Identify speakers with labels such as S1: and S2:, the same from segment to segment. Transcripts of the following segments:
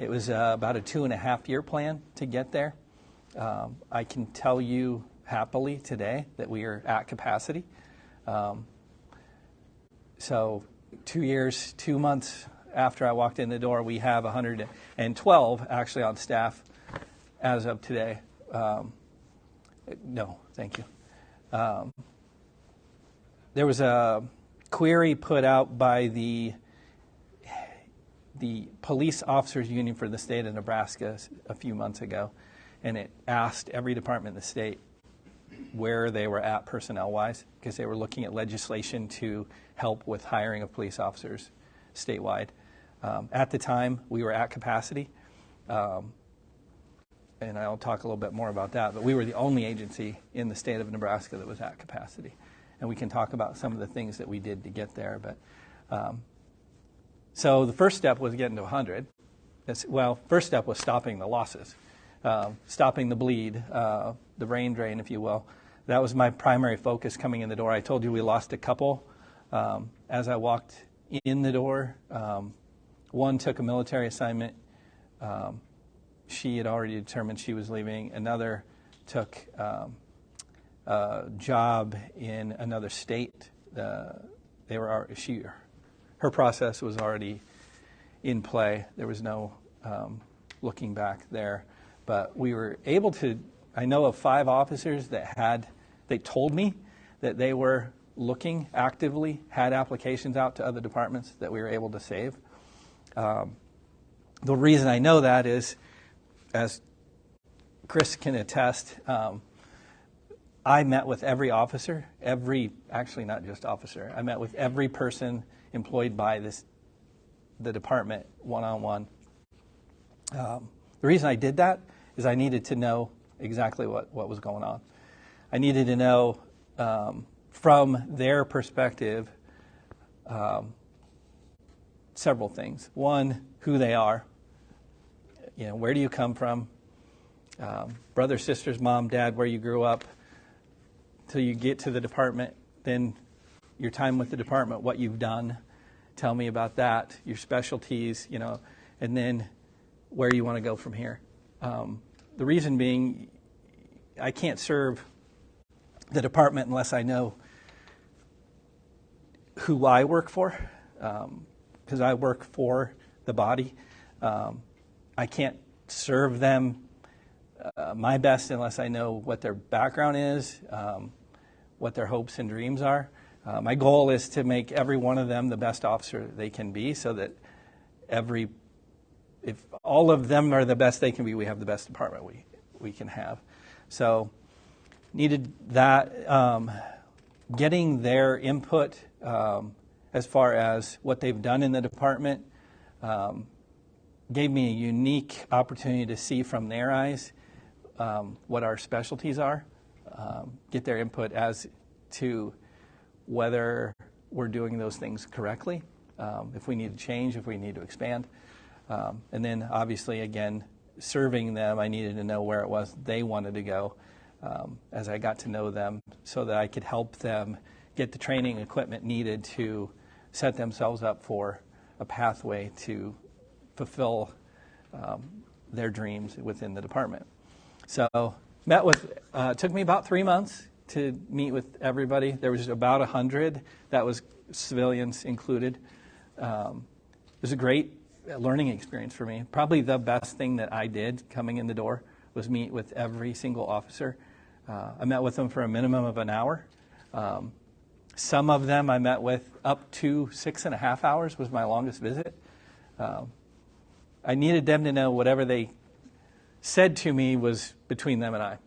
S1: It was about a 2.5-year plan to get there. I can tell you happily today that we are at capacity. So 2 years, 2 months after I walked in the door, we have 112 actually on staff as of today. No, thank you. There was a query put out by the Police Officers Union for the state of Nebraska a few months ago, and it asked every department in the state where they were at personnel-wise, because they were looking at legislation to help with hiring of police officers statewide. At the time, we were at capacity, and I'll talk a little bit more about that, but we were the only agency in the state of Nebraska that was at capacity. And we can talk about some of the things that we did to get there. But so the first step was getting to 100. Well, first step was stopping the losses, stopping the bleed, the brain drain, if you will. That was my primary focus coming in the door. I told you we lost a couple. As I walked in the door, one took a military assignment. She had already determined she was leaving. Another took a job in another state. Her process was already in play. There was no looking back there. But we were able to, I know of 5 officers that they told me that they were looking actively, had applications out to other departments that we were able to save. The reason I know that is, as Chris can attest, I met with every officer, actually not just officer, I met with every person employed by the department one-on-one. The reason I did that is I needed to know exactly what was going on. I needed to know from their perspective several things. One, who they are. You know, where do you come from? Brothers, sisters, mom, dad, where you grew up, till you get to the department, then your time with the department, what you've done. Tell me about that, your specialties, you know, and then where you want to go from here. The reason being, I can't serve the department unless I know who I work for, because I work for the body. I can't serve them my best unless I know what their background is, what their hopes and dreams are. My goal is to make every one of them the best officer they can be, so that if all of them are the best they can be, we have the best department we can have. So needed that, getting their input as far as what they've done in the department gave me a unique opportunity to see from their eyes what our specialties are, get their input as to whether we're doing those things correctly, if we need to change, if we need to expand. And then obviously, again, serving them, I needed to know where it was they wanted to go as I got to know them, so that I could help them get the training and equipment needed to set themselves up for a pathway to fulfill their dreams within the department. So took me about 3 months to meet with everybody. There was about 100. That was civilians included. It was a great learning experience for me. Probably the best thing that I did coming in the door was meet with every single officer. I met with them for a minimum of an hour. Some of them I met with up to 6.5 hours was my longest visit. I needed them to know whatever they said to me was between them and I.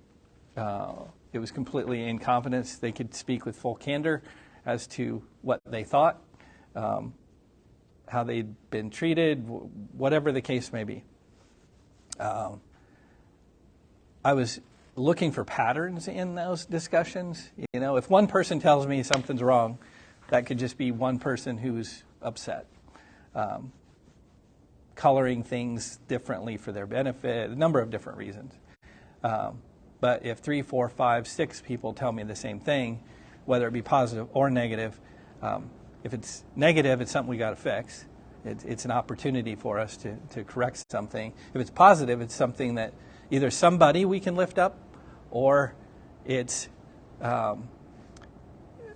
S1: It was completely in confidence. They could speak with full candor as to what they thought, how they'd been treated, whatever the case may be. I was looking for patterns in those discussions. You know, if one person tells me something's wrong, that could just be one person who's upset. Coloring things differently for their benefit, a number of different reasons. But if 3, 4, 5, 6 people tell me the same thing, whether it be positive or negative, if it's negative, it's something we got to fix. It's an opportunity for us to correct something. If it's positive, it's something that either somebody we can lift up, or it's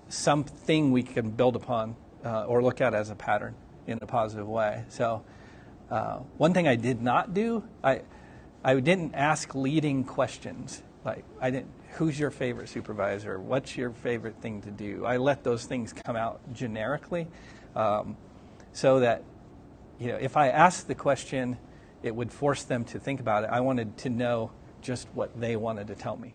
S1: something we can build upon or look at as a pattern in a positive way. So one thing I did not do, I didn't ask leading questions. Like, who's your favorite supervisor? What's your favorite thing to do? I let those things come out generically, so that, if I asked the question, it would force them to think about it. I wanted to know just what they wanted to tell me.